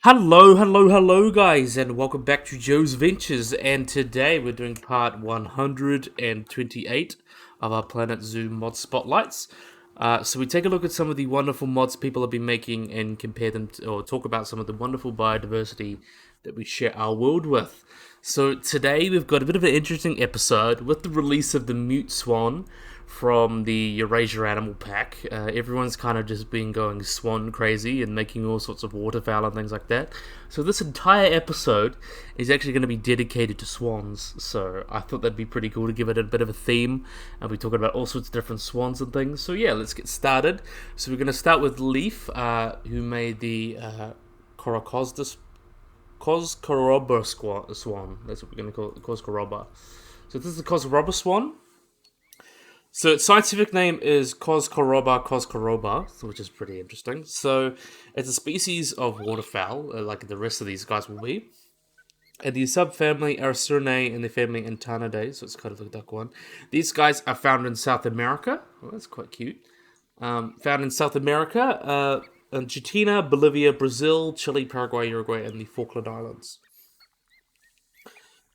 Hello, guys, and welcome back to Joe's Ventures. And today we're doing part 128 of our Planet Zoo mod spotlights. So we take a look at some of the wonderful mods people have been making and compare them to, or talk about some of the wonderful biodiversity that we share our world with. So today we've got a bit of an interesting episode with the release of the Mute Swan from the Eurasia Animal Pack. Everyone's kind of just been going swan crazy and making all sorts of waterfowl and things like that. So this entire episode is actually going to be dedicated to swans. So I thought that'd be pretty cool to give it a bit of a theme. And we're talking about all sorts of different swans and things. So yeah, let's get started. So we're going to start with Leaf, who made the Coscoroba swan. That's what we're going to call it, the Coscoroba. So this is the Coscoroba swan. So its scientific name is Coscoroba, which is pretty interesting. So it's a species of waterfowl, like the rest of these guys will be. And the subfamily Aracurinae and the family Antanidae, so it's kind of a duck one. These guys are found in South America. Well, that's quite cute. Found in South America, Argentina, Bolivia, Brazil, Chile, Paraguay, Uruguay, and the Falkland Islands.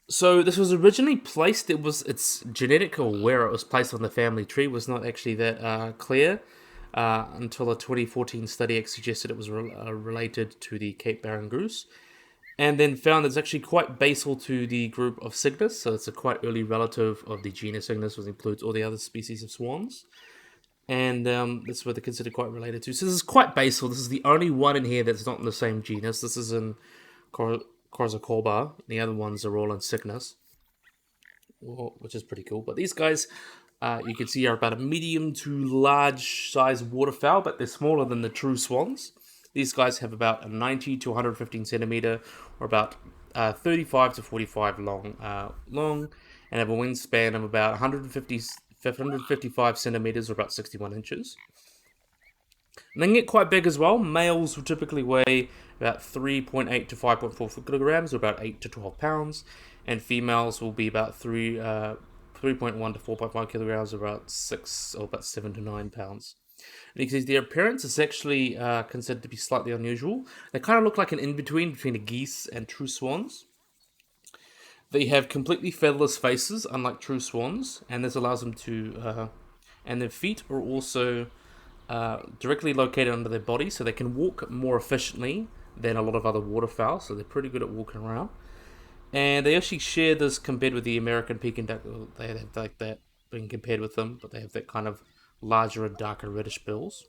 So this was originally placed. Its genetic or where it was placed on the family tree was not actually that clear until a 2014 study suggested it was related to the Cape Barren goose, and then found it's actually quite basal to the group of Cygnus. So it's a quite early relative of the genus Cygnus, which includes all the other species of swans. And that's what they're considered quite related to. So this is quite basal. This is the only one in here that's not in the same genus. This is in Coscoroba. The other ones are all in Cygnus, which is pretty cool. But these guys, you can see, are about a medium to large size waterfowl, but they're smaller than the true swans. These guys have about a 90 to 115 centimeter, or about 35 to 45 long, and have a wingspan of about 155 centimeters, or about 61 inches. And they can get quite big as well. Males will typically weigh about 3.8 to 5.4 kilograms, or about 8 to 12 pounds. And females will be about 3.1 to 4.5 kilograms, or about 7 to 9 pounds. And you can see their appearance is actually considered to be slightly unusual. They kind of look like an in-between between a geese and true swans. They have completely featherless faces, unlike true swans, and this allows them to... and their feet are also directly located under their body, so they can walk more efficiently than a lot of other waterfowl, so they're pretty good at walking around. And they actually share this compared with the American Peking duck. They have like that being compared with them, but they have that kind of larger and darker reddish bills.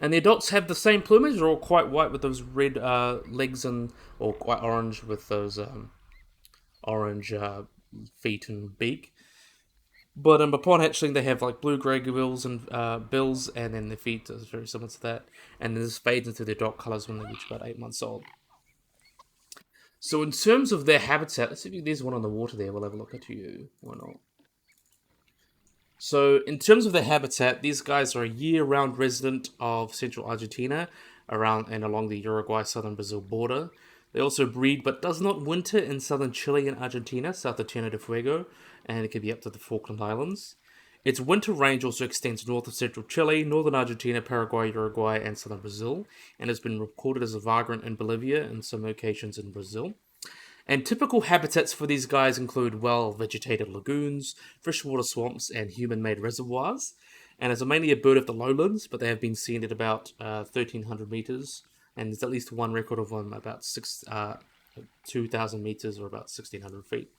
And the adults have the same plumage. They're all quite white with those red legs, or quite orange with those orange feet and beak. But upon hatchling, they have like blue-grey bills, and then their feet is very similar to that. And then this fades into their dark colours when they reach about 8 months old. So in terms of their habitat, let's see if there's one on the water there. We'll have a look at you. Why not? So in terms of their habitat, these guys are a year-round resident of central Argentina, around and along the Uruguay-southern Brazil border. They also breed, but does not winter in southern Chile and Argentina, south of Tierra del Fuego, and it can be up to the Falkland Islands. Its winter range also extends north of central Chile, northern Argentina, Paraguay, Uruguay, and southern Brazil, and has been recorded as a vagrant in Bolivia and some locations in Brazil. And typical habitats for these guys include well-vegetated lagoons, freshwater swamps, and human-made reservoirs. And it's mainly a bird of the lowlands, but they have been seen at about 1,300 meters, and there's at least one record of them about 2,000 meters, or about 1,600 feet.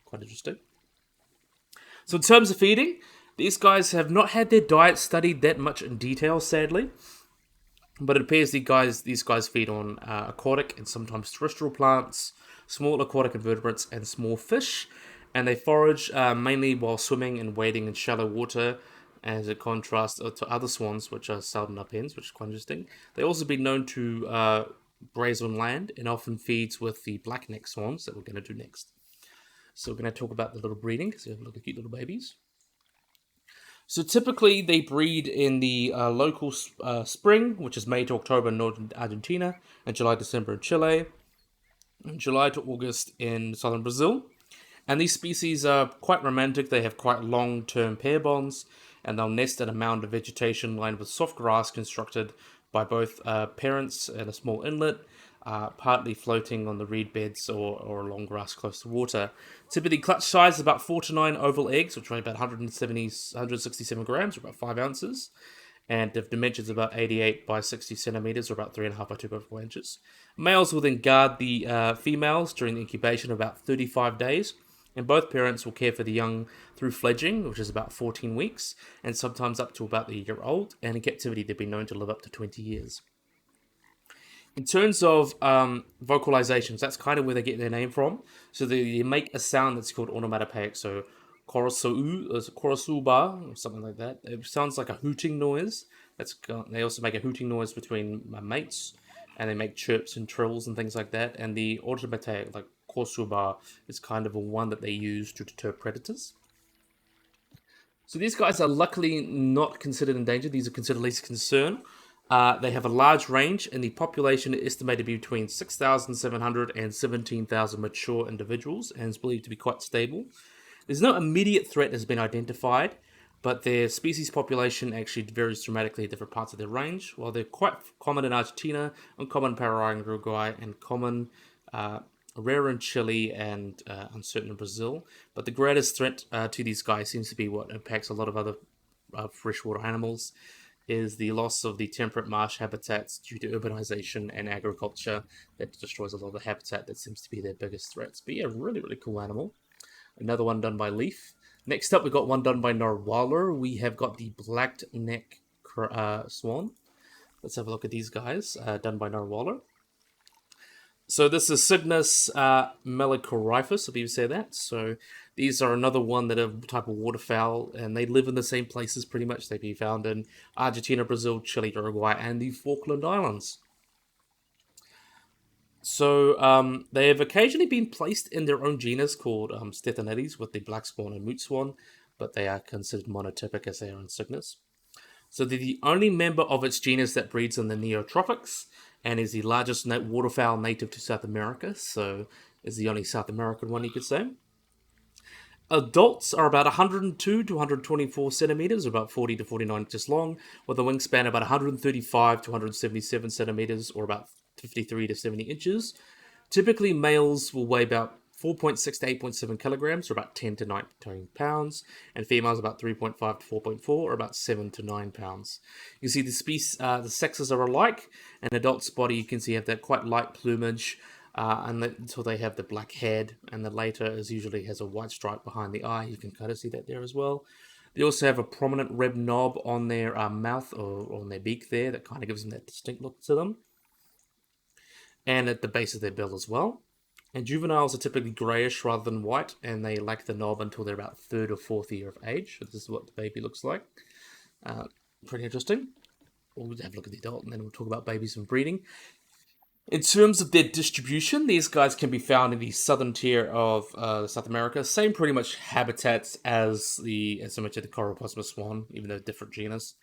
Quite interesting. So in terms of feeding, these guys have not had their diet studied that much in detail, sadly. But it appears these guys feed on aquatic and sometimes terrestrial plants, small aquatic invertebrates, and small fish. And they forage mainly while swimming and wading in shallow water, as a contrast to other swans, which are seldom upends, which is quite interesting. They also been known to graze on land, and often feeds with the black-necked swans that we're going to do next. So we're going to talk about the little breeding, because they have a look at cute little babies. So typically they breed in the local spring, which is May to October in northern Argentina, and July to December in Chile, and July to August in southern Brazil. And these species are quite romantic. They have quite long-term pair bonds, and they'll nest in a mound of vegetation lined with soft grass constructed by both parents in a small inlet, partly floating on the reed beds or along grass close to water. Typically, clutch size is about 4 to 9 oval eggs, which weigh about 167 grams, or about 5 ounces. And the dimensions about 88 by 60 centimeters, or about 3.5 by 2.4 inches. Males will then guard the females during the incubation of about 35 days, and both parents will care for the young through fledging, which is about 14 weeks, and sometimes up to about a year old. And in captivity, they've been known to live up to 20 years. In terms of vocalizations, that's kind of where they get their name from. So they make a sound that's called onomatopoeic. So korosuba, or something like that. It sounds like a hooting noise. They also make a hooting noise between mates, and they make chirps and trills and things like that. And the onomatopoeic, like kosuba, is kind of a one that they use to deter predators. So these guys are luckily not considered endangered. These are considered least concern. They have a large range, and the population is estimated to be between 6,700 and 17,000 mature individuals, and is believed to be quite stable. There's no immediate threat has been identified, but their species population actually varies dramatically in different parts of their range. While they're quite common in Argentina, uncommon in Paraguay and Uruguay, and common rare in Chile and uncertain in Brazil. But the greatest threat to these guys seems to be what impacts a lot of other freshwater animals, is the loss of the temperate marsh habitats due to urbanization and agriculture that destroys a lot of the habitat. That seems to be their biggest threats. But yeah, really, really cool animal. Another one done by Leaf. Next up, we got one done by Narwhal. We have got the black neck swan. Let's have a look at these guys, done by Narwhal. So this is Cygnus melicorifus, if you say that. So these are another one that are a type of waterfowl, and they live in the same places pretty much. They be found in Argentina, Brazil, Chile, Uruguay, and the Falkland Islands. So they have occasionally been placed in their own genus called Stethanides, with the black swan and moot swan, but they are considered monotypic as they are in Cygnus. So they're the only member of its genus that breeds in the neotropics, and is the largest waterfowl native to South America, so is the only South American one, you could say. Adults are about 102 to 124 centimeters, about 40 to 49 inches long, with a wingspan about 135 to 177 centimeters, or about 53 to 70 inches. Typically, males will weigh about 4.6 to 8.7 kilograms, or about 10 to 19 pounds, and females about 3.5 to 4.4, or about 7 to 9 pounds. You see the sexes are alike. An adult's body, you can see, have that quite light plumage, until they have the black head, and the later is usually has a white stripe behind the eye. You can kind of see that there as well. They also have a prominent red knob on their mouth or on their beak there that kind of gives them that distinct look to them, and at the base of their bill as well. And juveniles are typically greyish rather than white, and they lack the knob until they're about third or fourth year of age. So this is what the baby looks like. Pretty interesting. We'll have a look at the adult, and then we'll talk about babies and breeding. In terms of their distribution, these guys can be found in the southern tier of South America. Same pretty much habitats as I mentioned, the Coscoroba swan, even though different genus.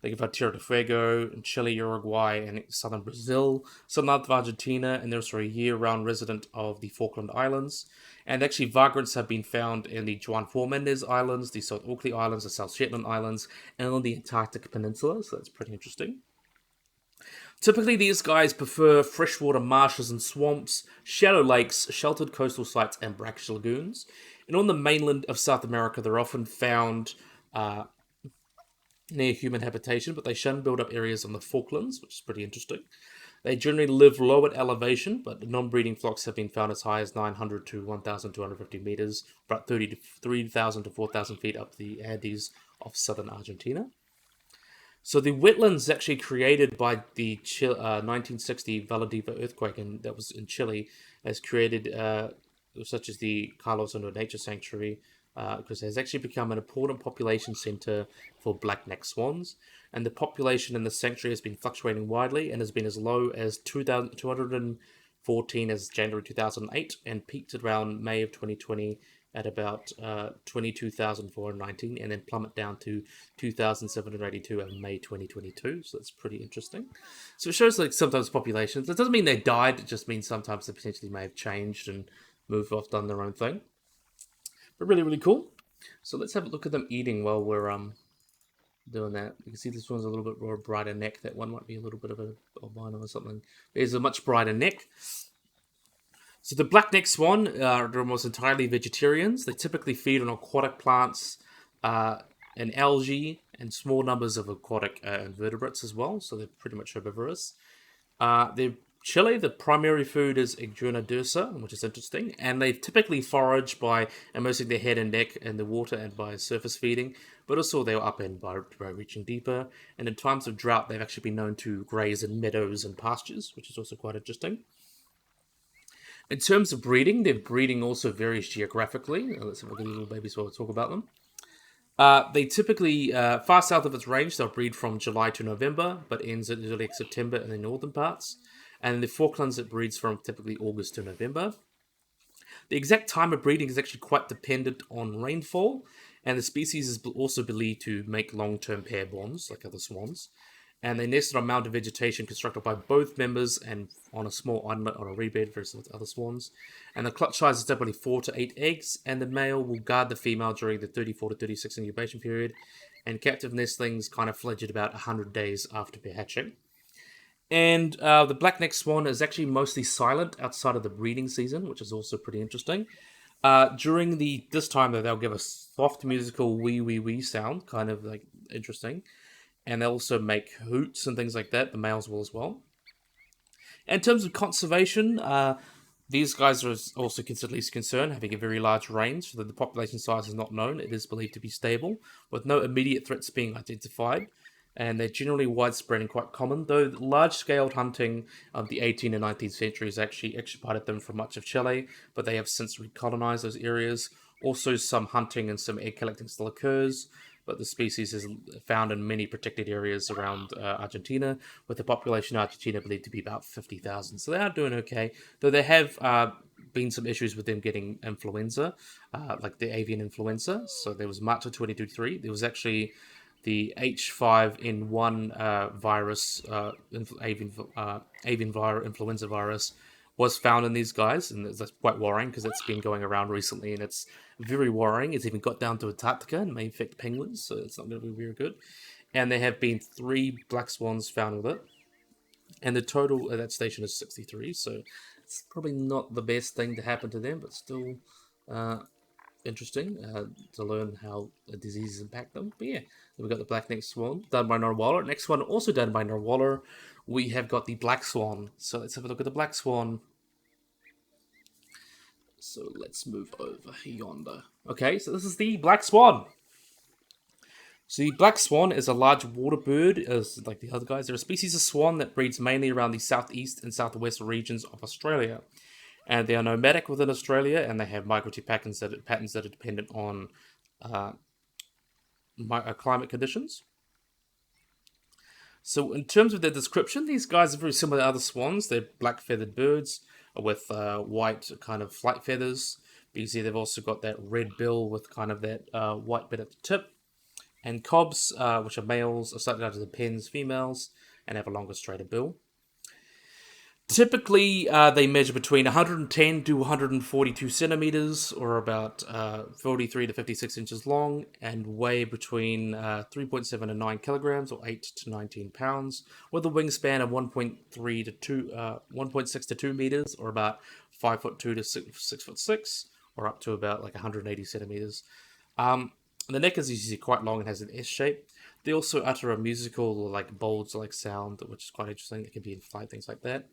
They can find Tierra del Fuego in Chile, Uruguay, and southern Brazil, southern of Argentina, and they're also a year-round resident of the Falkland Islands. And actually, vagrants have been found in the Juan Formendes Islands, the South Orkney Islands, the South Shetland Islands, and on the Antarctic Peninsula, so that's pretty interesting. Typically, these guys prefer freshwater marshes and swamps, shallow lakes, sheltered coastal sites, and brackish lagoons. And on the mainland of South America, they're often found near human habitation, but they shun build-up areas on the Falklands, which is pretty interesting. They generally live low at elevation, but non-breeding flocks have been found as high as 900 to 1,250 meters, about 3,000 to 4,000 feet up the Andes of southern Argentina. So the wetlands actually created by the 1960 Valadiva earthquake, and that was in Chile, has created such as the Carlos Hondo Nature Sanctuary, because it has actually become an important population center for black-necked swans, and the population in the sanctuary has been fluctuating widely and has been as low as 214 as January 2008, and peaked around May of 2020 at about 22,419, and then plummet down to 2,782 in May 2022. So that's pretty interesting. So it shows like sometimes populations, it doesn't mean they died, it just means sometimes they potentially may have changed and moved off, done their own thing. But really, really cool. So let's have a look at them eating while we're doing that. You can see this one's a little bit more brighter neck. That one might be a little bit of a albino or something. There's a much brighter neck. So the black-necked swan are almost entirely vegetarians. They typically feed on aquatic plants uh, and algae and small numbers of aquatic invertebrates as well. So they're pretty much herbivorous. Their Chile, the primary food is Iguana dursa, which is interesting, and they typically forage by immersing their head and neck in the water and by surface feeding, but also they're upend by reaching deeper. And in times of drought, they've actually been known to graze in meadows and pastures, which is also quite interesting. In terms of breeding, their breeding also varies geographically. Let's have a look at these little babies while we talk about them. They typically, far south of its range, they'll breed from July to November, but ends in early September in the northern parts. And in the Falklands, it breeds from typically August to November. The exact time of breeding is actually quite dependent on rainfall, and the species is also believed to make long-term pair bonds, like other swans. And they nest on a mound of vegetation constructed by both members and on a small islet on a reedbed versus other swans. And the clutch size is typically 4 to 8 eggs, and the male will guard the female during the 34 to 36 incubation period. And captive nestlings kind of fledge at about 100 days after their hatching. And the black-necked swan is actually mostly silent outside of the breeding season, which is also pretty interesting. During this time, though, they'll give a soft musical wee wee wee sound, kind of like interesting, and they'll also make hoots and things like that. The males will as well. In terms of conservation, these guys are also considered least concern, having a very large range, so that the population size is not known. It is believed to be stable, with no immediate threats being identified. And they're generally widespread and quite common, though large-scale hunting of the 18th and 19th centuries actually extirpated them from much of Chile, but they have since recolonized those areas. Also, some hunting and some egg collecting still occurs, but the species is found in many protected areas around Argentina, with the population in Argentina believed to be about 50,000. So they are doing okay, though there have been some issues with them getting influenza, like the avian influenza. So there was March of 2023. There was actually the H5N1 virus, influenza virus, was found in these guys, and that's quite worrying because it's been going around recently, and it's very worrying. It's even got down to Antarctica and may infect penguins, so it's not going to be very good. And there have been 3 black swans found with it, and the total at that station is 63. So it's probably not the best thing to happen to them, but still interesting to learn how diseases impact them. But yeah, we've got the black-necked swan done by Norwaller. Next one, also done by Norwaller, we have got the black swan. So let's have a look at the black swan. So let's move over yonder. Okay, so this is the black swan. So the black swan is a large water bird, as like the other guys. They're a species of swan that breeds mainly around the southeast and southwest regions of Australia. And they are nomadic within Australia, and they have migratory patterns that are dependent on climate conditions. So in terms of their description, these guys are very similar to other swans. They're black-feathered birds with white kind of flight feathers. You see they've also got that red bill with kind of that white bit at the tip. And cobs, which are males, are slightly larger than pens, females, and have a longer, straighter bill. Typically, they measure between 110 to 142 centimeters, or about 43 to 56 inches long, and weigh between 3.7 and 9 kilograms, or 8 to 19 pounds, with a wingspan of 1.3 to 1.6 to 2 meters, or about 5'2" to 6'6", or up to about like 180 centimeters. The neck is usually quite long and has an S shape. They also utter a musical, like bulge-like sound, which is quite interesting. It can be in flight, things like that.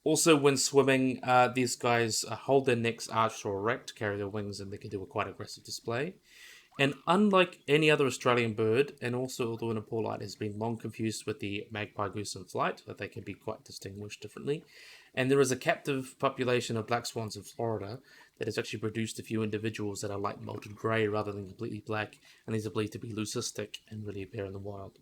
Also, when swimming, these guys hold their necks arched or erect to carry their wings, and they can do a quite aggressive display. And unlike any other Australian bird, and also although in a poor light, has been long confused with the magpie goose in flight, that they can be quite distinguished differently. And there is a captive population of black swans in Florida that has actually produced a few individuals that are light molted grey rather than completely black, and these are believed to be leucistic and really appear in the wild.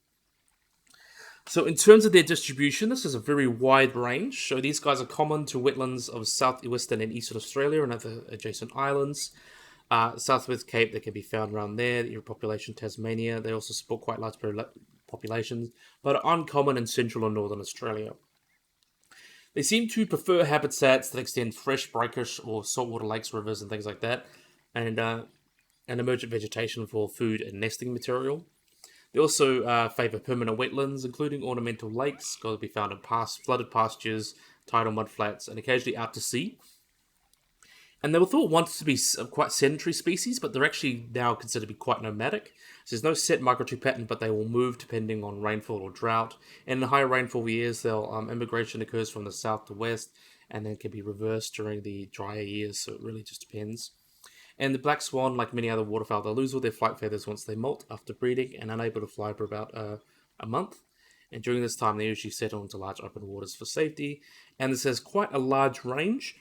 So in terms of their distribution, this is a very wide range. So these guys are common to wetlands of southwestern and eastern Australia and other adjacent islands. Southwest Cape, they can be found around there. Your population, Tasmania. They also support quite large populations, but are uncommon in central and northern Australia. They seem to prefer habitats that extend fresh, brackish, or saltwater lakes, rivers, and things like that, and emergent vegetation for food and nesting material. They also favour permanent wetlands, including ornamental lakes, got to be found in flooded pastures, tidal mudflats, and occasionally out to sea. And they were thought once to be quite sedentary species, but they're actually now considered to be quite nomadic. So there's no set migratory pattern, but they will move depending on rainfall or drought. And in higher rainfall years, they'll immigration occurs from the south to west, and then can be reversed during the drier years. So it really just depends. And the black swan, like many other waterfowl, they'll lose all their flight feathers once they molt after breeding and unable to fly for about a month. And during this time, they usually settle into large open waters for safety. And this has quite a large range,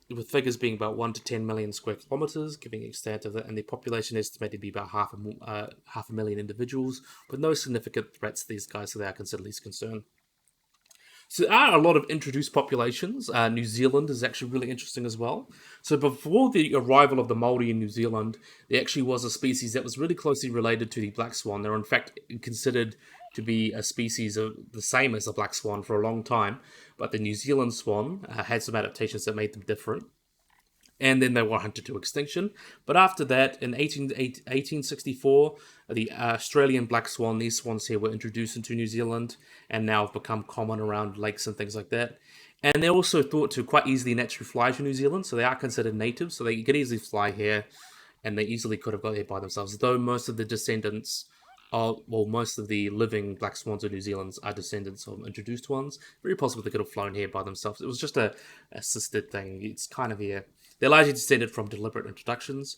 with figures being about 1 to 10 million square kilometres, giving extent of it, and the population estimated to be about half a million individuals, with no significant threats to these guys, so they are considered least concern. So there are a lot of introduced populations. New Zealand is actually really interesting as well. So before the arrival of the Maori in New Zealand, there actually was a species that was really closely related to the black swan. They're in fact considered to be a species of the same as the black swan for a long time, but the New Zealand swan had some adaptations that made them different, and then they were hunted to extinction. But after that, in 1864, the Australian black swan, these swans here were introduced into New Zealand and now have become common around lakes and things like that. And they're also thought to quite easily naturally fly to New Zealand, so they are considered natives, so they can easily fly here, and they easily could have got here by themselves, though most of the descendants most of the living black swans in New Zealand are descendants of introduced ones. Very possible they could have flown here by themselves. It was just a assisted thing. It's kind of here. They're largely descended from deliberate introductions.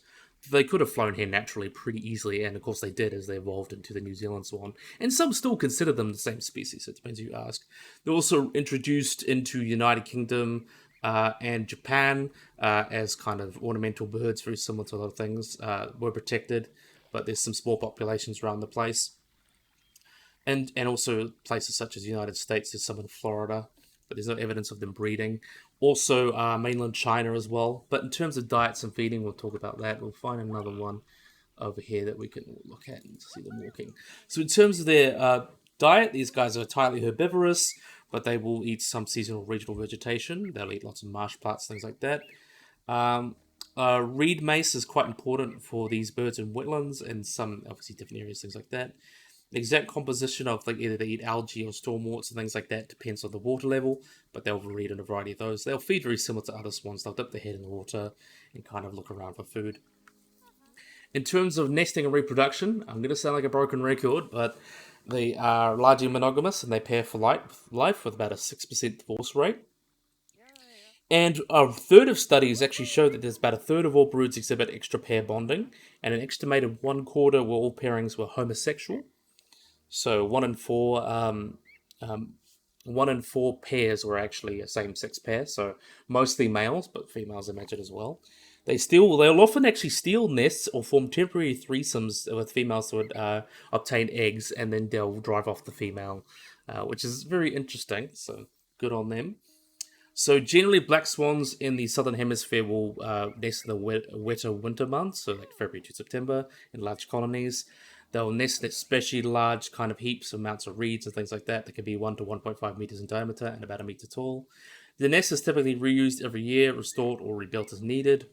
They could have flown here naturally pretty easily, and of course they did as they evolved into the New Zealand swan. And some still consider them the same species, so it depends who you ask. They're also introduced into United Kingdom and Japan as kind of ornamental birds, very similar to other things. Were protected, but there's some small populations around the place. And also places such as the United States, there's some in Florida, but there's no evidence of them breeding. Also, mainland China as well. But in terms of diets and feeding, we'll talk about that. We'll find another one over here that we can look at and see them walking. So in terms of their diet, these guys are entirely herbivorous, but they will eat some seasonal regional vegetation. They'll eat lots of marsh plants, things like that. Reed mace is quite important for these birds in wetlands and some obviously different areas, things like that. The exact composition of like either they eat algae or stormworts and things like that depends on the water level, but they'll breed in a variety of those. They'll feed very similar to other swans. They'll dip their head in the water and kind of look around for food. In terms of nesting and reproduction, I'm going to sound like a broken record, but they are largely monogamous and they pair for life with about a 6% divorce rate. And a third of studies actually show that there's about a third of all broods exhibit extra pair bonding, and an estimated 1/4 were all pairings were homosexual. So 1 in 4 pairs were actually a same-sex pair. So mostly males, but females are measured as well. They'll often actually steal nests or form temporary threesomes with females that would obtain eggs, and then they'll drive off the female, which is very interesting. So good on them. So generally, black swans in the southern hemisphere will nest in the wetter winter months, so like February to September, in large colonies. They'll nest in especially large kind of heaps, amounts of reeds and things like that. That can be 1 to 1.5 meters in diameter and about a meter tall. The nest is typically reused every year, restored or rebuilt as needed.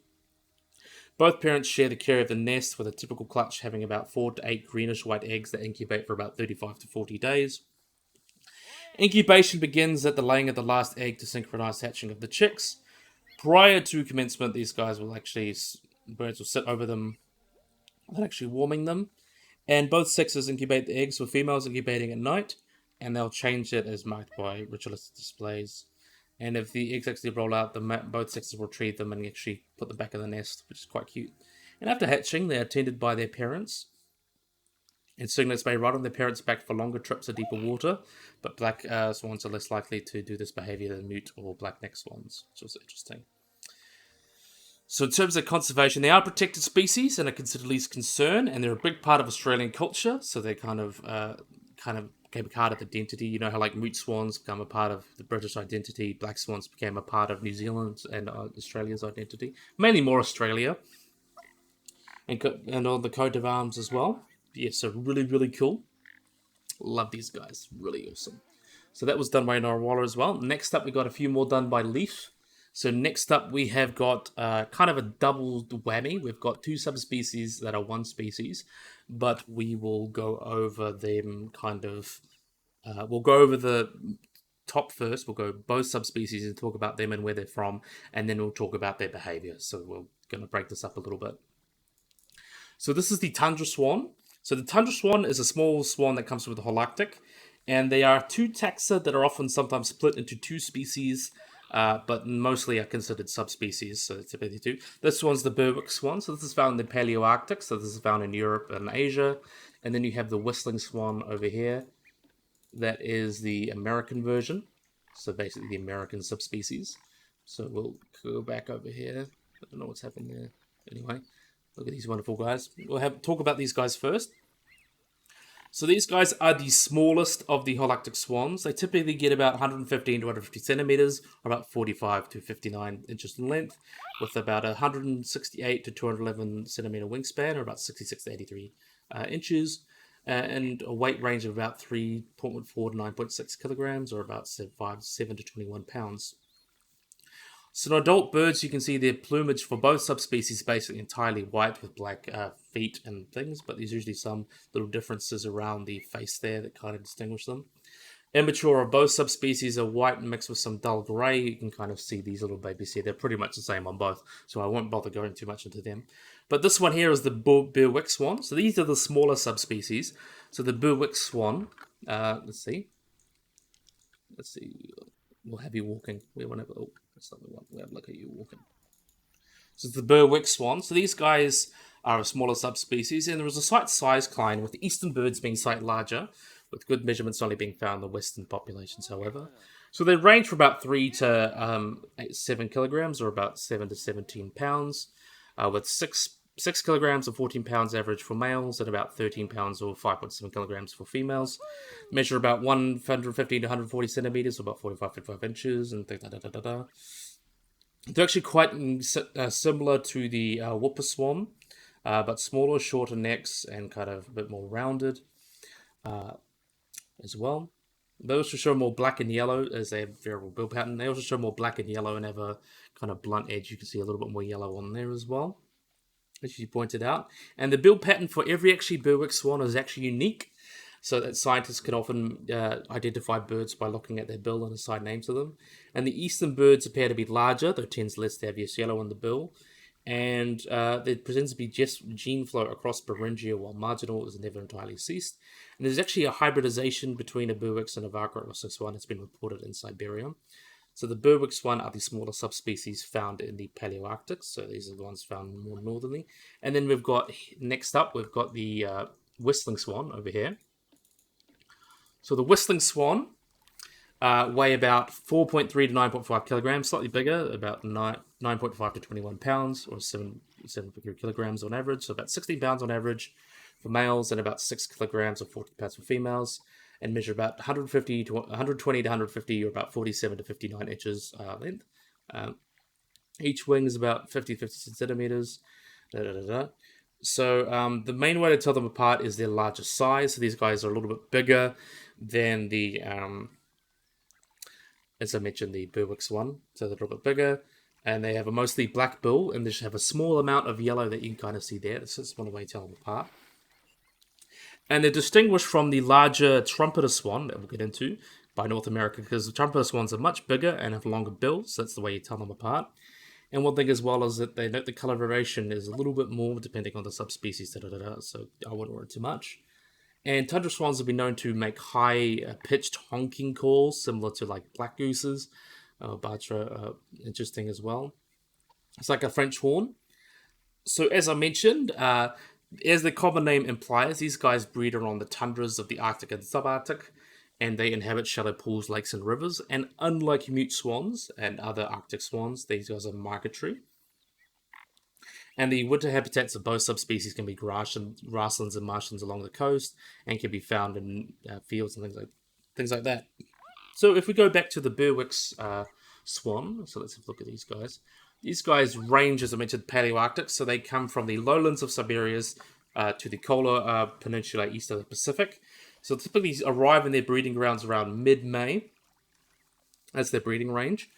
Both parents share the care of the nest, with a typical clutch having about 4 to 8 greenish-white eggs that incubate for about 35 to 40 days. Incubation begins at the laying of the last egg to synchronize hatching of the chicks. Prior to commencement, these guys will birds will sit over them without actually warming them. And both sexes incubate the eggs, with females incubating at night, and they'll change it as marked by ritualistic displays. And if the eggs actually roll out, both sexes will retrieve them and actually put them back in the nest, which is quite cute. And after hatching, they are tended by their parents. And cygnets may ride on their parents' back for longer trips to deeper water, but black swans are less likely to do this behavior than mute or black-necked swans, which was interesting. So in terms of conservation, they are protected species and are considered least concern, and they're a big part of Australian culture, so they kind of became a part of identity. You know how like mute swans become a part of the British identity, black swans became a part of New Zealand's and Australia's identity, mainly more Australia, and on the coat of arms as well. Yeah, so really, really cool. Love these guys. Really awesome. So that was done by Narwhal as well. Next up, we got a few more done by Leaf. So next up, we have got kind of a double whammy. We've got two subspecies that are one species, but we will go over them kind of. We'll go over the top first. We'll go both subspecies and talk about them and where they're from, and then we'll talk about their behavior. So we're going to break this up a little bit. So this is the Tundra Swan. So the Tundra Swan is a small swan that comes with the Holarctic, and they are two taxa that are often sometimes split into two species, but mostly are considered subspecies. So typically two. This one's the Berwick Swan. So this is found in the Paleoarctic. So this is found in Europe and Asia, and then you have the Whistling Swan over here. That is the American version. So basically the American subspecies. So we'll go back over here. I don't know what's happened there. Anyway. Look at these wonderful guys. We'll talk about these guys first. So these guys are the smallest of the Holarctic swans. They typically get about 115 to 150 centimeters, or about 45 to 59 inches in length, with about 168 to 211 centimeter wingspan, or about 66 to 83 inches, and a weight range of about 3.4 to 9.6 kilograms, or about 7 to 21 pounds. So in adult birds, you can see their plumage for both subspecies basically entirely white with black feet and things, but there's usually some little differences around the face there that kind of distinguish them. Immature of both subspecies are white mixed with some dull grey. You can kind of see these little babies here. They're pretty much the same on both, so I won't bother going too much into them. But this one here is the Berwick Swan. So these are the smaller subspecies. So the Berwick Swan, let's see. We'll have you walking. We want to. Oh, that's not the one. We'll have a look at you walking. So it's the Berwick Swan. So these guys are a smaller subspecies, and there is a slight size decline, with the eastern birds being slightly larger, with good measurements only being found in the western populations, however. So they range from about 3 to 7 kilograms, or about 7 to 17 pounds, with 6 kilograms or 14 pounds average for males, and about 13 pounds or 5.7 kilograms for females. Measure about 150 to 140 centimeters, or about 45 to 55 inches, and They're actually quite similar to the whooper swan, but smaller, shorter necks, and kind of a bit more rounded as well. They also show more black and yellow as they have variable bill pattern. They also show more black and yellow and have a kind of blunt edge. You can see a little bit more yellow on there as well, as you pointed out. And the bill pattern for every actually Berwick swan is actually unique, so that scientists can often identify birds by looking at their bill and assign names to them. And the eastern birds appear to be larger, though tends less to have yes yellow on the bill. And there presents to be just gene flow across Beringia, while marginal is never entirely ceased. And there's actually a hybridization between a Berwick's and a Varkar swan that's been reported in Siberia. So the Berwick swan are the smaller subspecies found in the Paleoarctic. So these are the ones found more northerly. And then we've got, next up, we've got the whistling swan over here. So the whistling swan weigh about 4.3 to 9.5 kilograms, slightly bigger, about 9.5 to 21 pounds, or 7.3 kilograms on average. So about 16 pounds on average for males, and about 6 kilograms or 40 pounds for females, and measure about 120 to 150, or about 47 to 59 inches length. Each wing is about 50 to 50 centimeters. So the main way to tell them apart is their larger size. So these guys are a little bit bigger than the, as I mentioned, the Berwick swan. So they're a little bit bigger, and they have a mostly black bill, and they just have a small amount of yellow that you can kind of see there. That's just one way to tell them apart. And they're distinguished from the larger Trumpeter swan that we'll get into by North America, because the Trumpeter swans are much bigger and have longer bills. So that's the way you tell them apart. And one thing as well is that they note the color variation is a little bit more depending on the subspecies. So I wouldn't worry too much. And tundra swans have been known to make high-pitched honking calls, similar to like black gooses. Batra, interesting as well. It's like a French horn. So as I mentioned, as the common name implies, these guys breed around the tundras of the Arctic and subarctic, and they inhabit shallow pools, lakes, and rivers. And unlike mute swans and other Arctic swans, these guys are migratory. And the winter habitats of both subspecies can be grasslands and marshlands along the coast, and can be found in fields and things like that. So if we go back to the Berwick's swan, so let's have a look at these guys. These guys range, as I mentioned, Paleoarctic, so they come from the lowlands of Siberia to the Kola Peninsula east of the Pacific. So typically arrive in their breeding grounds around mid-May. That's their breeding range.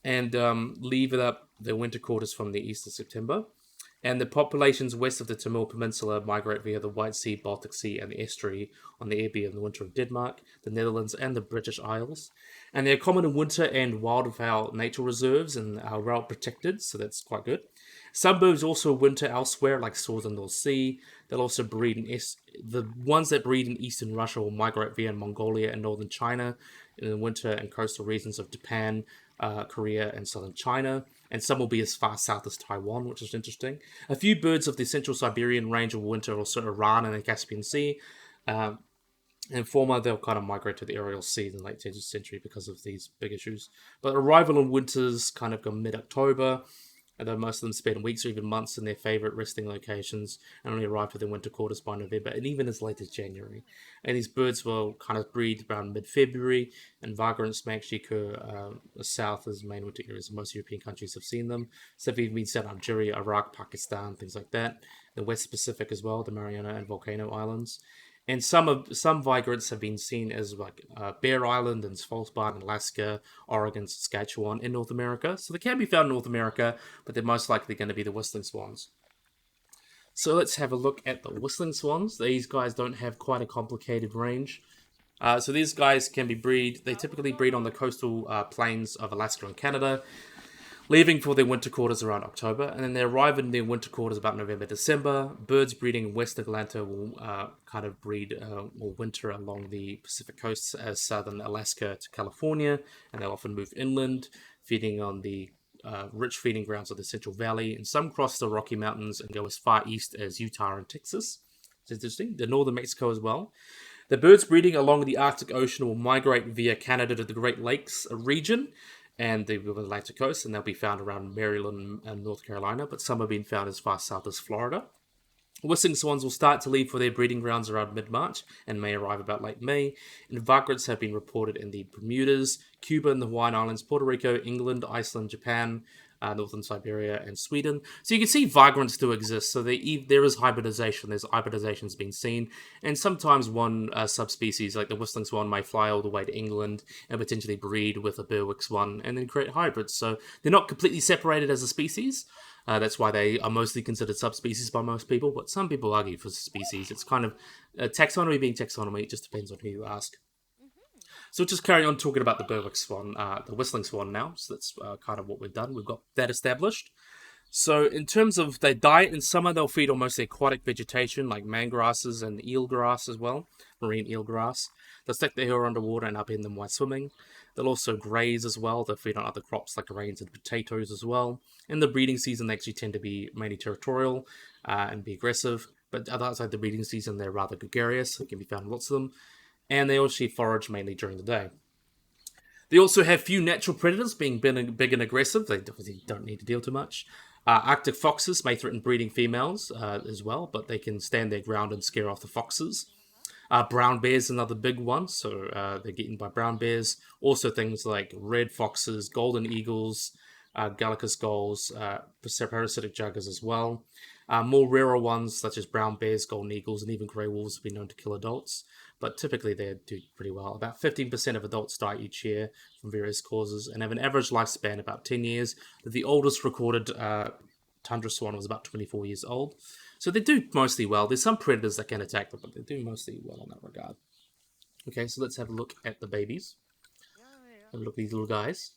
and leave it up their winter quarters from the east of September. And the populations west of the Timor Peninsula migrate via the White Sea, Baltic Sea, and the estuary on the Ebbie in the winter of Denmark, the Netherlands, and the British Isles. And they're common in winter and wildfowl nature reserves and are well protected, so that's quite good. Some birds also winter elsewhere, like swords in the North Sea. They'll also breed in the ones that breed in eastern Russia will migrate via Mongolia and northern China in the winter and coastal regions of Japan, Korea, and southern China. And some will be as far south as Taiwan, which is interesting. A few birds of the central Siberian range will winter also Iran and the Caspian Sea. Um, and former, they'll kind of migrate to the Aral Sea in the late 10th century because of these big issues. But arrival in winters kind of go mid-October, although most of them spend weeks or even months in their favourite resting locations and only arrive to their winter quarters by November and even as late as January. And these birds will kind of breed around mid-February, and vagrants may actually occur south as main winter areas. Most European countries have seen them. So they've even been seen in Algeria, Iraq, Pakistan, things like that. The West Pacific as well, the Mariana and Volcano Islands. And some vagrants have been seen as like Bear Island and Svalbard in Alaska, Oregon, Saskatchewan in North America. So they can be found in North America, but they're most likely going to be the whistling swans. So let's have a look at the whistling swans. These guys don't have quite a complicated range. So these guys can be breed. They typically breed on the coastal plains of Alaska and Canada, leaving for their winter quarters around October, and then they arrive in their winter quarters about November, December. Birds breeding in West Atlanta will kind of breed or winter along the Pacific coast as southern Alaska to California, and they'll often move inland, feeding on the rich feeding grounds of the Central Valley, and some cross the Rocky Mountains and go as far east as Utah and Texas. It's interesting. The northern Mexico as well. The birds breeding along the Arctic Ocean will migrate via Canada to the Great Lakes region and the Atlantic coast, and they'll be found around Maryland and North Carolina, but some have been found as far south as Florida. Whistling swans will start to leave for their breeding grounds around mid-March and may arrive about late May. And vagrants have been reported in the Bermudas, Cuba and the Hawaiian Islands, Puerto Rico, England, Iceland, Japan, northern Siberia, and Sweden. So you can see vagrants do exist. So there is hybridization. There's hybridizations being seen. And sometimes one subspecies, like the whistling swan, may fly all the way to England and potentially breed with a Berwick swan and then create hybrids. So they're not completely separated as a species. That's why they are mostly considered subspecies by most people, but some people argue for species. It's kind of taxonomy being taxonomy. It just depends on who you ask. So we'll just carry on talking about the Berwick swan, the whistling swan now. So that's kind of what we've done. We've got that established. So in terms of their diet, in summer they'll feed on mostly aquatic vegetation like mangrasses and eelgrass as well, marine eelgrass. They'll stick their hair underwater and upend them while swimming. They'll also graze as well. They'll feed on other crops like grains and potatoes as well. In the breeding season, they actually tend to be mainly territorial and be aggressive. But outside the breeding season, they're rather gregarious. They can be found in lots of them. And they also forage mainly during the day. They also have few natural predators, being big and aggressive. They obviously don't need to deal too much. Arctic foxes may threaten breeding females as well, but they can stand their ground and scare off the foxes. Brown bears, another big one, so they get eaten by brown bears. Also things like red foxes, golden eagles, Gallicus gulls, parasitic jaguars as well. More rarer ones such as brown bears, golden eagles, and even grey wolves have been known to kill adults, but typically they do pretty well. About 15% of adults die each year from various causes and have an average lifespan about 10 years. The oldest recorded tundra swan was about 24 years old. So they do mostly well. There's some predators that can attack them, but they do mostly well in that regard. Okay, so let's have a look at the babies. Have a look at these little guys.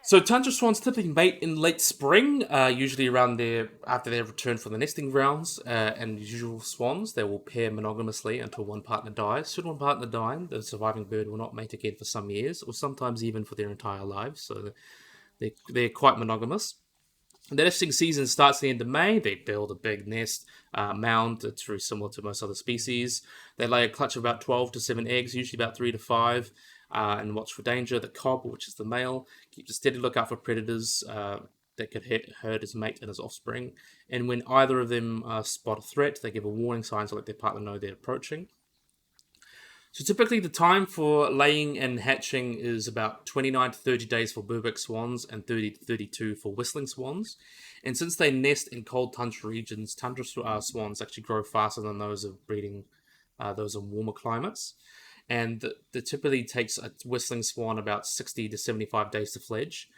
So tundra swans typically mate in late spring, usually around after they return from the nesting grounds. And usual swans, they will pair monogamously until one partner dies. Should one partner die, the surviving bird will not mate again for some years, or sometimes even for their entire lives. So they're quite monogamous. The nesting season starts at the end of May. They build a big nest mound that's very similar to most other species. They lay a clutch of about 12 to 7 eggs, usually about 3 to 5, and watch for danger. The cob, which is the male, keeps a steady lookout for predators that could hurt his mate and his offspring. And when either of them spot a threat, they give a warning sign to let their partner know they're approaching. So typically the time for laying and hatching is about 29 to 30 days for Berwick swans and 30 to 32 for whistling swans. And since they nest in cold tundra regions, tundra swans actually grow faster than those of breeding those in warmer climates. And it typically takes a whistling swan about 60 to 75 days to fledge.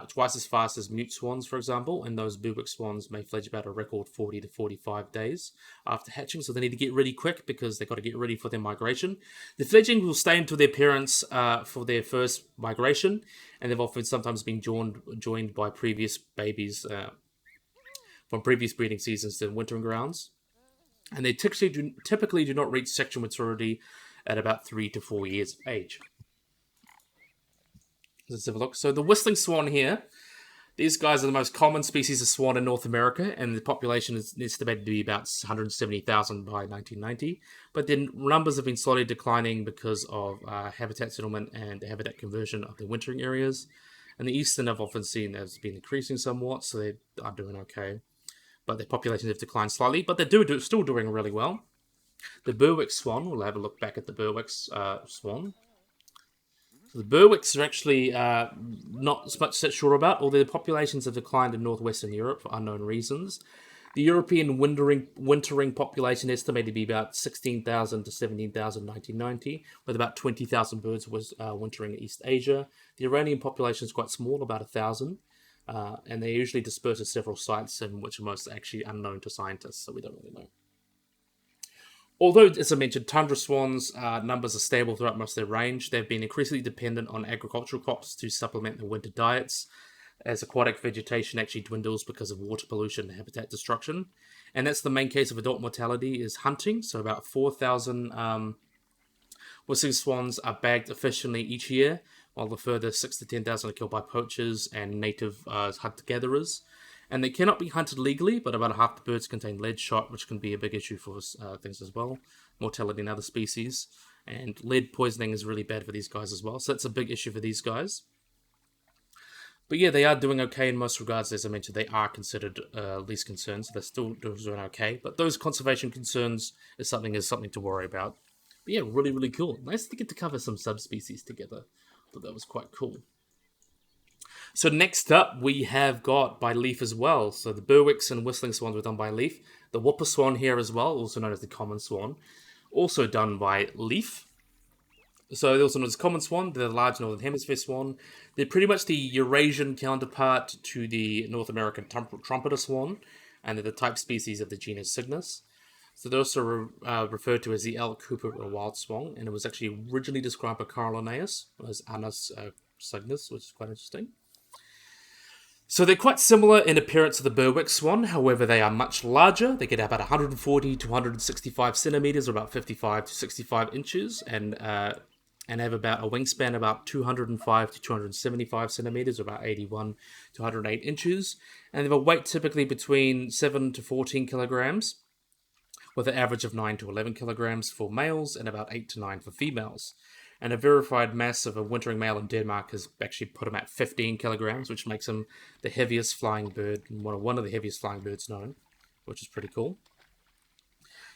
twice as fast as mute swans, for example, and those Berwick swans may fledge about a record 40 to 45 days after hatching, so they need to get ready quick because they've got to get ready for their migration. The fledgling will stay until their parents for their first migration, and they've often sometimes been joined by previous babies from previous breeding seasons to wintering grounds. And they typically do not reach sexual maturity at about 3 to 4 years of age. Let's have a look. So the whistling swan here, these guys are the most common species of swan in North America, and the population is estimated to be about 170,000 by 1990. But then numbers have been slowly declining because of habitat settlement and habitat conversion of the wintering areas. And the eastern I've often seen has been increasing somewhat, so they are doing okay. But their populations have declined slightly, but they're still doing really well. The Berwick swan, we'll have a look back at the Berwick swan. The Berwicks are actually not as much sure about, although the populations have declined in northwestern Europe for unknown reasons. The European wintering population estimated to be about 16,000 to 17,000 in 1990, with about 20,000 birds wintering in East Asia. The Iranian population is quite small, about 1,000, and they usually disperse at several sites, in which are most actually unknown to scientists, so we don't really know. Although, as I mentioned, tundra swans' numbers are stable throughout most of their range, they've been increasingly dependent on agricultural crops to supplement their winter diets, as aquatic vegetation actually dwindles because of water pollution and habitat destruction. And that's the main case of adult mortality, is hunting. So about 4,000 whistling swans are bagged efficiently each year, while the further 6,000 to 10,000 are killed by poachers and native hunter-gatherers. And they cannot be hunted legally, but about half the birds contain lead shot, which can be a big issue for things as well. Mortality in other species. And lead poisoning is really bad for these guys as well. So that's a big issue for these guys. But yeah, they are doing okay in most regards. As I mentioned, they are considered least concerns. So they're still doing okay. But those conservation concerns is something to worry about. But yeah, really, really cool. Nice to get to cover some subspecies together. I thought that was quite cool. So next up, we have got by Leaf as well. So the Berwicks and whistling swans were done by Leaf. The whooper swan here as well, also known as the common swan, also done by Leaf. So they're also known as common swan. They're the large northern hemisphere swan. They're pretty much the Eurasian counterpart to the North American trumpeter swan, and they're the type species of the genus Cygnus. So they're also referred to as the elk, hooper, or wild swan, and it was actually originally described by Carl Linnaeus as Anas Cygnus, which is quite interesting. So they're quite similar in appearance to the Berwick swan, however they are much larger. They get about 140 to 165 centimeters, or about 55 to 65 inches, and have about a wingspan about 205 to 275 centimeters, or about 81 to 108 inches, and they have a weight typically between 7 to 14 kilograms, with an average of 9 to 11 kilograms for males and about 8 to 9 for females. And a verified mass of a wintering male in Denmark has actually put him at 15 kilograms, which makes him the heaviest flying bird, one of the heaviest flying birds known, which is pretty cool.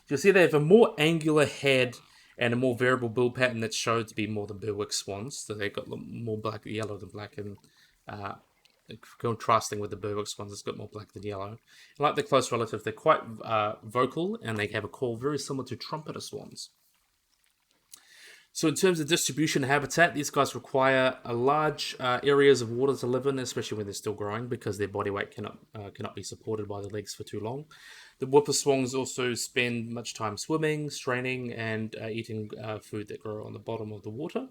You'll see they have a more angular head and a more variable bill pattern that's shown to be more than Berwick swans. So they've got more black, yellow than black, and contrasting with the Berwick swans, it's got more black than yellow. And like their close relative, they're quite vocal, and they have a call very similar to trumpeter swans. So in terms of distribution and habitat, these guys require large areas of water to live in, especially when they're still growing, because their body weight cannot be supported by the legs for too long. The whooper swans also spend much time swimming, straining, and eating food that grow on the bottom of the water.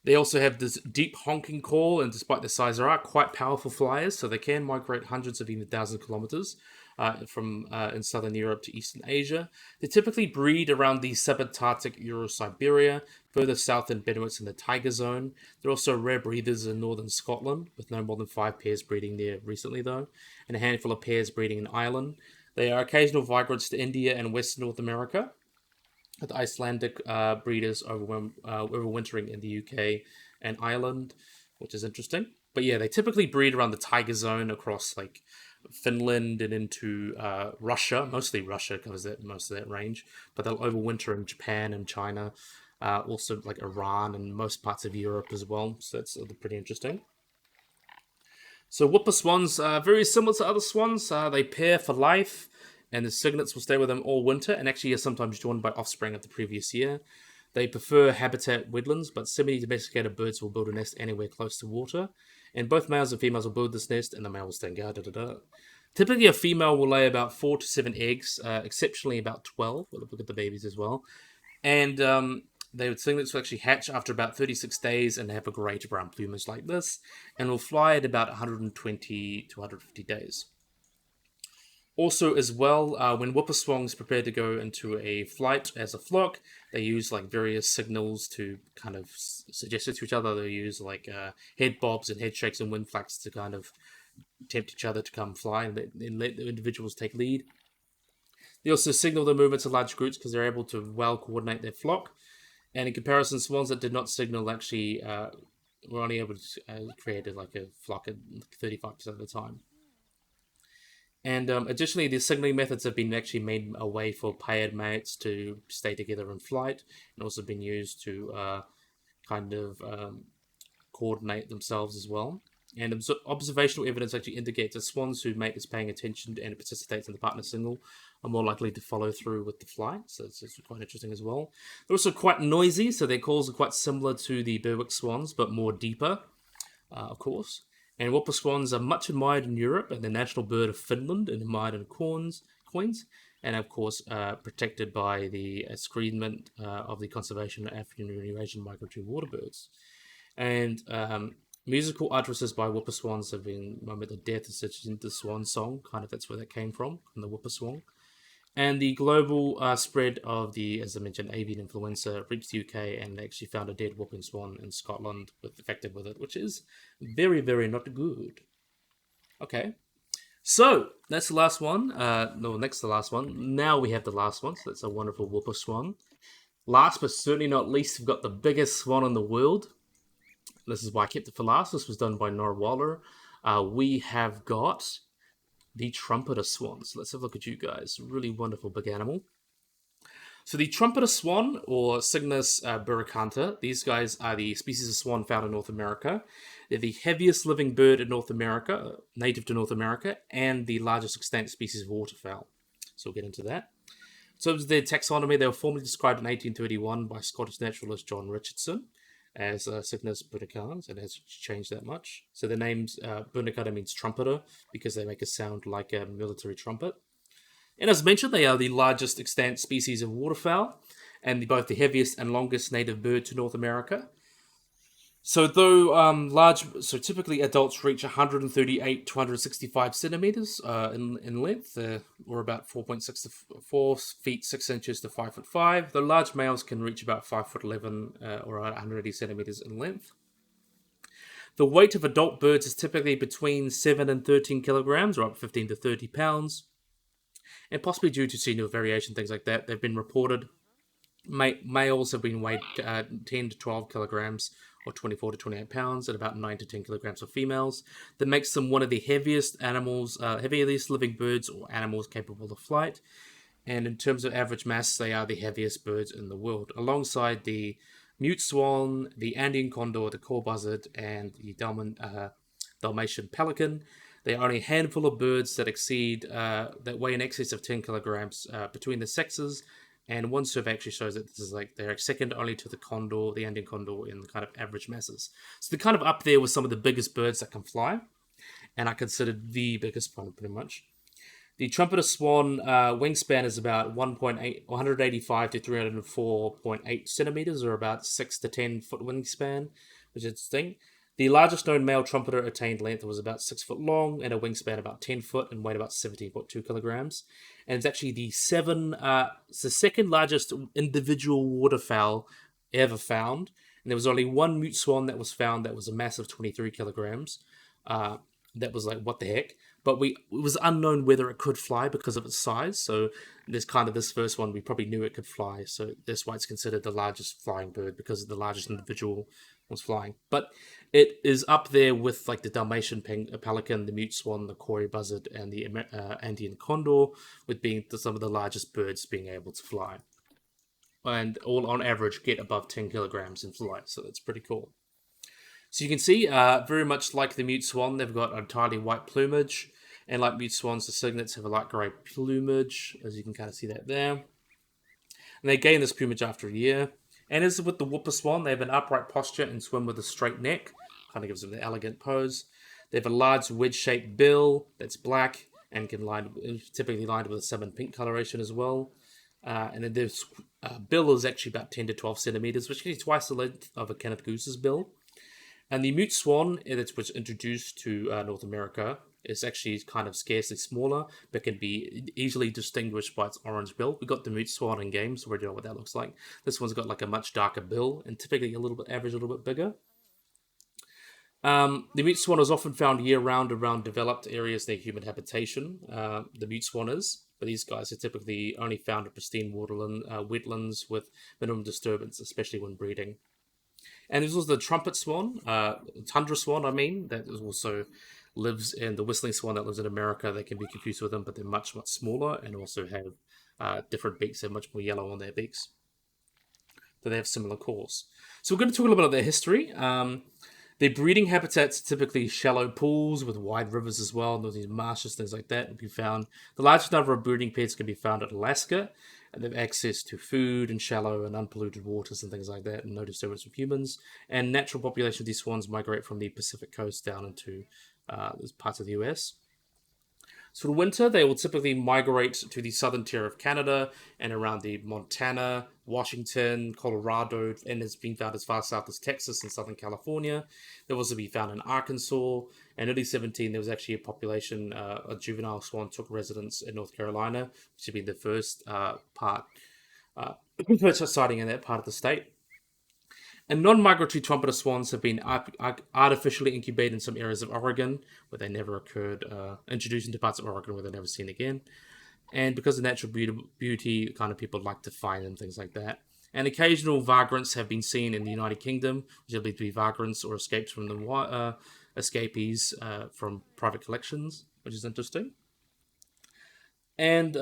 They also have this deep honking call, and despite their size, they are quite powerful flyers, so they can migrate hundreds of even 1,000 kilometers from in southern Europe to eastern Asia. They typically breed around the subantarctic Euro-Siberia, further south in Benelux in the Tiger Zone. They're also rare breeders in northern Scotland, with no more than 5 pairs breeding there recently, though, and a handful of pairs breeding in Ireland. They are occasional vagrants to India and Western North America, with Icelandic breeders overwintering in the UK and Ireland, which is interesting. But yeah, they typically breed around the Tiger Zone across like Finland and into Russia. Mostly Russia covers most of that range, but they'll overwinter in Japan and China, also like Iran and most parts of Europe as well. So that's pretty interesting. So whooper swans are very similar to other swans. They pair for life, and the cygnets will stay with them all winter, and actually are sometimes joined by offspring of the previous year. They prefer habitat wetlands, but semi-domesticated birds will build a nest anywhere close to water. And both males and females will build this nest, and the male will stand guard. Da, da, da. Typically, a female will lay about 4 to 7 eggs, exceptionally about 12. We'll look at the babies as well. And they would singlets will actually hatch after about 36 days and have a grey to brown plumage like this, and will fly at about 120 to 150 days. Also, as well, when whooper swans prepare to go into a flight as a flock, they use like various signals to kind of suggest it to each other. They use like head bobs and head shakes and wind flaps to kind of tempt each other to come fly and let the individuals take lead. They also signal their movements in large groups because they're able to well coordinate their flock. And in comparison, swans that did not signal actually were only able to create like a flock at 35% of the time. And additionally, the signaling methods have been actually made a way for paired mates to stay together in flight, and also been used to kind of coordinate themselves as well. And observational evidence actually indicates that swans whose mate is paying attention and participates in the partner signal are more likely to follow through with the flight. So it's quite interesting as well. They're also quite noisy, so their calls are quite similar to the Berwick swans, but more deeper, of course. And whooper swans are much admired in Europe and the national bird of Finland and admired in coins, and of course protected by the screenment of the Conservation of African and Eurasian Migratory Waterbirds. And musical utterances by whooper swans have been moment of death, such as the swan song, kind of that's where that came from the whooper swan. And the global spread of the, as I mentioned, avian influenza reached the UK, and they actually found a dead whooping swan in Scotland affected with it, which is very, very not good. Okay, so that's the last one. No, next to the last one. Now we have the last one, so that's a wonderful whooper swan. Last but certainly not least, we've got the biggest swan in the world. This is why I kept it for last. This was done by Nora Waller. We have got the trumpeter swan. So let's have a look at you guys. Really wonderful big animal. So the trumpeter swan, or Cygnus burricanta, these guys are the species of swan found in North America. They're the heaviest living bird in North America, native to North America, and the largest extant species of waterfowl. So we'll get into that. So their taxonomy, they were formally described in 1831 by Scottish naturalist John Richardson as Cygnus burricans, and it hasn't changed that much. So the name's burricana means trumpeter because they make a sound like a military trumpet. And as mentioned, they are the largest extant species of waterfowl and both the heaviest and longest native bird to North America. So though typically adults reach 138 to 165 centimeters in length, or about 4.6 to 4 feet 6 inches to 5 foot 5. The large males can reach about 5 foot 11 or 180 centimeters in length. The weight of adult birds is typically between 7 and 13 kilograms, or up 15 to 30 pounds, and possibly due to seasonal variation, things like that. They've been reported. Males have been weighed 10 to 12 kilograms, or 24 to 28 pounds, and about 9 to 10 kilograms for females. That makes them one of the heaviest living birds or animals capable of flight. And in terms of average mass, they are the heaviest birds in the world, alongside the mute swan, the Andean condor, the core buzzard, and the Dalmatian pelican. There are only a handful of birds that weigh in excess of 10 kilograms between the sexes. And one survey actually shows that this is they're second only to the condor, the Andean condor, in kind of average masses. So they're kind of up there with some of the biggest birds that can fly, and are considered the biggest one, pretty much. The trumpeter swan wingspan is about 185 to 304.8 centimeters, or about 6 to 10 foot wingspan, which is interesting. The largest known male trumpeter attained length was about 6 foot long and a wingspan about 10 foot and weighed about 17.2 kilograms. And it's actually the second largest individual waterfowl ever found. And there was only one mute swan that was found that was a mass of 23 kilograms. That was like, what the heck? But it was unknown whether it could fly because of its size. So there's kind of this first one, we probably knew it could fly. So that's why it's considered the largest flying bird, because the largest individual was flying. But it is up there with like the Dalmatian pelican, the mute swan, the Kori buzzard, and the Andean condor, with being some of the largest birds being able to fly. And all on average get above 10 kilograms in flight. So that's pretty cool. So you can see, very much like the mute swan, they've got entirely white plumage. And like mute swans, the cygnets have a light grey plumage, as you can kind of see that there. And they gain this plumage after a year. And as with the whooper swan, they have an upright posture and swim with a straight neck. Kind of gives them the elegant pose. They have a large wedge-shaped bill that's black and typically lined with a salmon pink coloration as well. And then their bill is actually about 10 to 12 centimeters, which is twice the length of a Kenneth goose's bill. And the mute swan, that was introduced to North America, is actually kind of scarcely smaller, but can be easily distinguished by its orange bill. We got the mute swan in games, so we know what that looks like. This one's got like a much darker bill, and typically a little bit average, a little bit bigger. The mute swan is often found year-round around developed areas near human habitation. The mute swan is, but these guys are typically only found in pristine wetlands with minimum disturbance, especially when breeding. And there's also the trumpet swan, tundra swan, that is also lives in the whistling swan that lives in America. They can be confused with them, but they're much, much smaller and also have different beaks. They're much more yellow on their beaks. So they have similar calls. So we're going to talk a little bit about their history. Their breeding habitats are typically shallow pools with wide rivers as well, and these marshes, things like that, will be found. The largest number of breeding pairs can be found in Alaska, and they have access to food and shallow and unpolluted waters and things like that, and no disturbance from humans. And natural population of these swans migrate from the Pacific coast down into parts of the US. So in winter, they will typically migrate to the southern tier of Canada and around the Montana, Washington, Colorado, and has been found as far south as Texas and Southern California. They'll also be found in Arkansas. In early 17, there was actually a population, a juvenile swan took residence in North Carolina, which had been the first first sighting in that part of the state. And non-migratory trumpeter swans have been artificially incubated in some areas of Oregon where they never occurred, introduced into parts of Oregon where they're never seen again. And because of natural beauty, kind of people like to find them, things like that. And occasional vagrants have been seen in the United Kingdom, which are believed to be vagrants or escapes from the escapees from private collections, which is interesting. And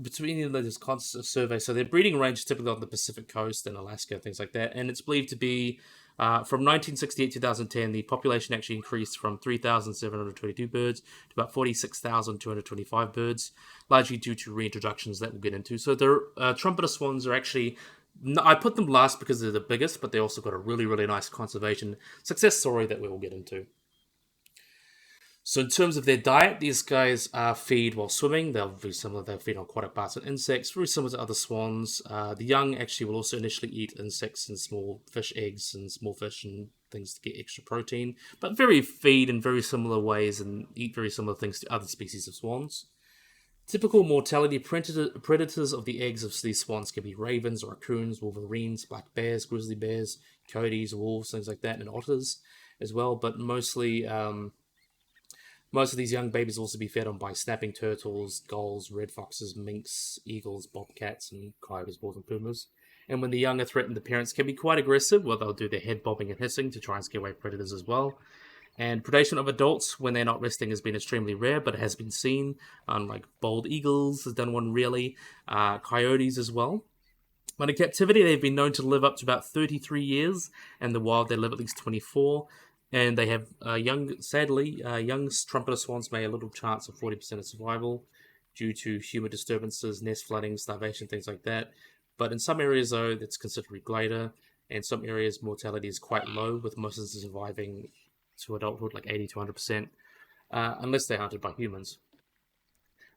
between this constant survey, so their breeding range is typically on the Pacific coast and Alaska, things like that, and it's believed to be from 1968 to 2010, the population actually increased from 3,722 birds to about 46,225 birds, largely due to reintroductions that we'll get into. So the trumpeter swans are actually, I put them last because they're the biggest, but they also got a really, really nice conservation success story that we will get into. So in terms of their diet, these guys feed while swimming. They'll be similar. They'll feed on aquatic parts and insects, very similar to other swans. The young actually will also initially eat insects and small fish eggs and small fish and things to get extra protein, but feed in very similar ways and eat very similar things to other species of swans. Typical mortality predators of the eggs of these swans can be ravens, raccoons, wolverines, black bears, grizzly bears, coyotes, wolves, things like that, and otters as well, but mostly... most of these young babies also be fed on by snapping turtles, gulls, red foxes, minks, eagles, bobcats, and coyotes, boars, and pumas. And when the young are threatened, the parents can be quite aggressive, where they'll do their head bobbing and hissing to try and scare away predators as well. And predation of adults when they're not resting has been extremely rare, but it has been seen. Like bald eagles has done one really, coyotes as well. But in captivity, they've been known to live up to about 33 years, and the wild they live at least 24. And they have young trumpeter swans may have a little chance of 40% of survival due to human disturbances, nest flooding, starvation, things like that. But in some areas, though, that's considerably greater. And some areas, mortality is quite low, with most of them surviving to adulthood, like 80 to 100%, unless they're hunted by humans.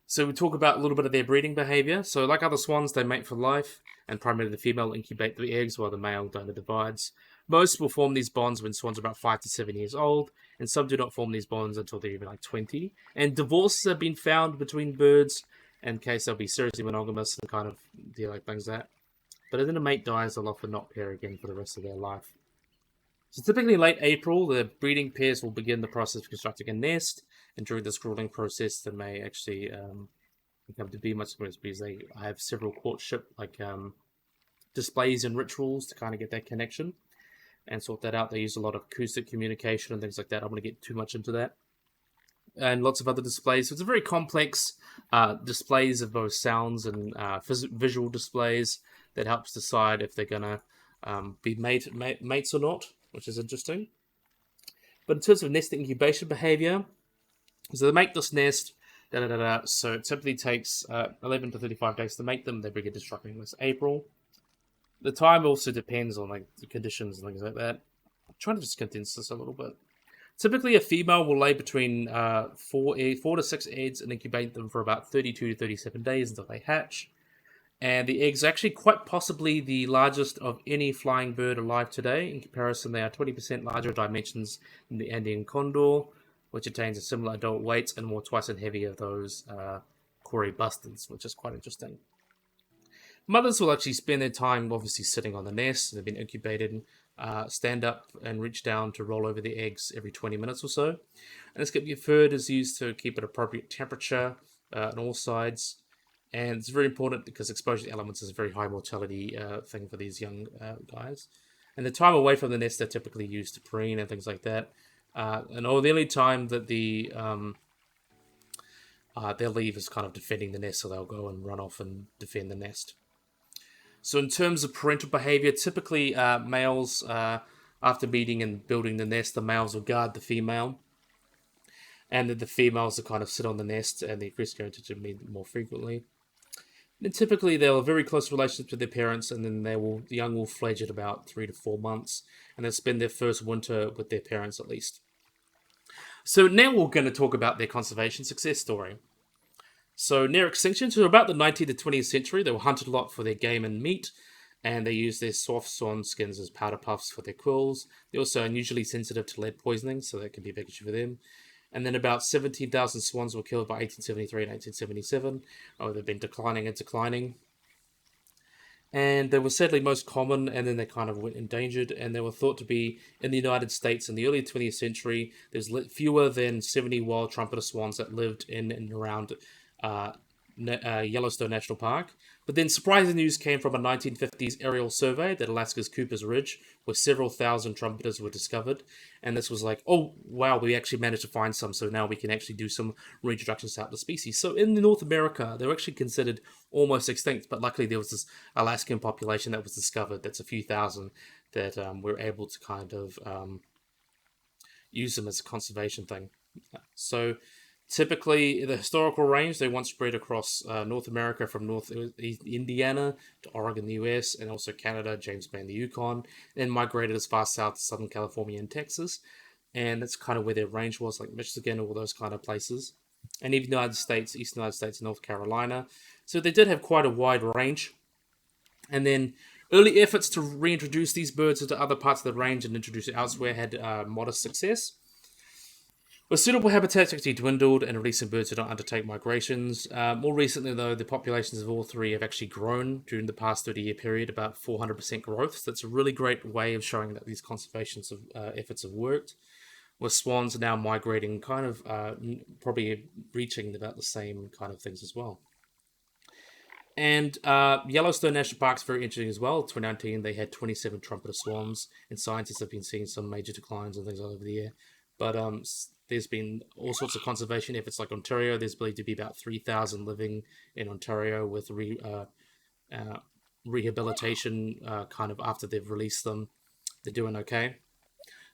So we talk about a little bit of their breeding behavior. So like other swans, they mate for life, and primarily the female incubate the eggs while the male donor divides. Most will form these bonds when swans are about 5 to 7 years old, and some do not form these bonds until they're even like 20. And divorces have been found between birds in case they'll be seriously monogamous and kind of deal like things like that. But then a mate dies, they'll often not pair again for the rest of their life. So typically in late April, the breeding pairs will begin the process of constructing a nest, and during this grueling process, they may actually become to be much experience because they have several courtship displays and rituals to kind of get that connection and sort that out. They use a lot of acoustic communication and things like that. I don't want to get too much into that. And lots of other displays. So it's a very complex displays of both sounds and visual displays that helps decide if they're going to be mates or not, which is interesting. But in terms of nest incubation behavior, so they make this nest, so it typically takes 11 to 35 days to make them. They begin destructing this April. The time also depends on like the conditions and things like that. I'm trying to just condense this a little bit. Typically, a female will lay between 4 to 6 eggs and incubate them for about 32 to 37 days until they hatch. And the eggs are actually quite possibly the largest of any flying bird alive today. In comparison, they are 20% larger dimensions than the Andean condor, which attains a similar adult weight and more twice as heavy of those Corey bustards, which is quite interesting. Mothers will actually spend their time obviously sitting on the nest. They've been incubated, stand up and reach down to roll over the eggs every 20 minutes or so. And this fur is used to keep an appropriate temperature on all sides. And it's very important because exposure to elements is a very high mortality thing for these young guys. And the time away from the nest they're typically used to preen and things like that. And the only time that they'll leave is kind of defending the nest, so they'll go and run off and defend the nest. So in terms of parental behavior, typically males, after meeting and building the nest, the males will guard the female. And then the females will kind of sit on the nest and the aggressor going to meet more frequently. And typically they'll have very close relationships with their parents, and then the young will fledge at about 3 to 4 months, and they'll spend their first winter with their parents at least. So now we're going to talk about their conservation success story. So near extinction, so about the 19th to 20th century, they were hunted a lot for their game and meat, and they used their soft swan skins as powder puffs for their quills. They're also unusually sensitive to lead poisoning, so that can be a big issue for them. And then about 17,000 swans were killed by 1873 and 1877. Oh, they've been declining and declining. And they were sadly most common, and then they kind of went endangered, and they were thought to be in the United States in the early 20th century. There's fewer than 70 wild trumpeter swans that lived in and around Yellowstone National Park. But then surprising news came from a 1950s aerial survey that Alaska's Cooper's Ridge, where several thousand trumpeters were discovered. And this was like, oh, wow, we actually managed to find some, so now we can actually do some reintroductions out to species. So in North America, they were actually considered almost extinct, but luckily there was this Alaskan population that was discovered. That's a few thousand that were able to kind of use them as a conservation thing. So typically, the historical range, they once spread across North America from northeast Indiana to Oregon, the US, and also Canada, James Bay, and the Yukon, then migrated as far south to Southern California and Texas. And that's kind of where their range was, like Michigan, all those kind of places. And even the United States, Eastern United States, North Carolina. So they did have quite a wide range. And then early efforts to reintroduce these birds into other parts of the range and introduce it elsewhere had modest success. Well, suitable habitats actually dwindled, and releasing birds did not undertake migrations. More recently, though, the populations of all three have actually grown during the past 30-year period, about 400% growth. So that's a really great way of showing that these conservation efforts have worked. With swans now migrating, kind of probably reaching about the same kind of things as well. And Yellowstone National Park is very interesting as well. 2019, they had 27 trumpeter swans, and scientists have been seeing some major declines and things all over the year. But there's been all sorts of conservation efforts, like Ontario. There's believed to be about 3,000 living in Ontario with rehabilitation kind of after they've released them. They're doing okay.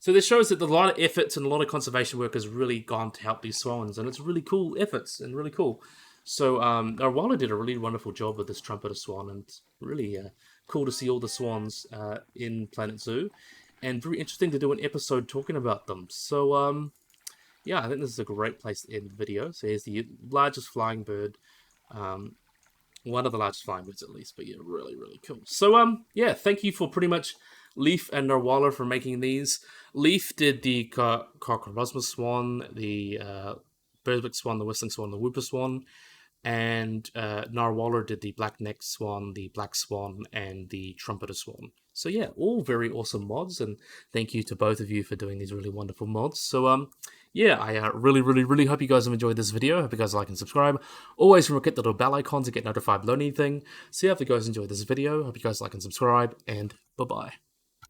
So this shows that a lot of efforts and a lot of conservation work has really gone to help these swans, and it's really cool efforts and really cool. So Narwhal did a really wonderful job with this trumpeter swan, and it's really cool to see all the swans in Planet Zoo, and very interesting to do an episode talking about them. So yeah, I think this is a great place to end the video. So here's the largest flying bird, one of the largest flying birds at least, but yeah, really, really cool. So yeah, thank you for pretty much Leaf and Narwhal for making these. Leaf did the Coscoroba swan, the Berwick swan, the whistling swan, the whooper swan, and Narwhal did the black-necked swan, the black swan, and the trumpeter swan. So yeah, all very awesome mods, and thank you to both of you for doing these really wonderful mods. So yeah, I really hope you guys have enjoyed this video. Hope you guys like and subscribe. Always remember to hit the little bell icon to get notified about anything. So yeah, if you guys enjoyed this video, hope you guys like and subscribe, and bye-bye.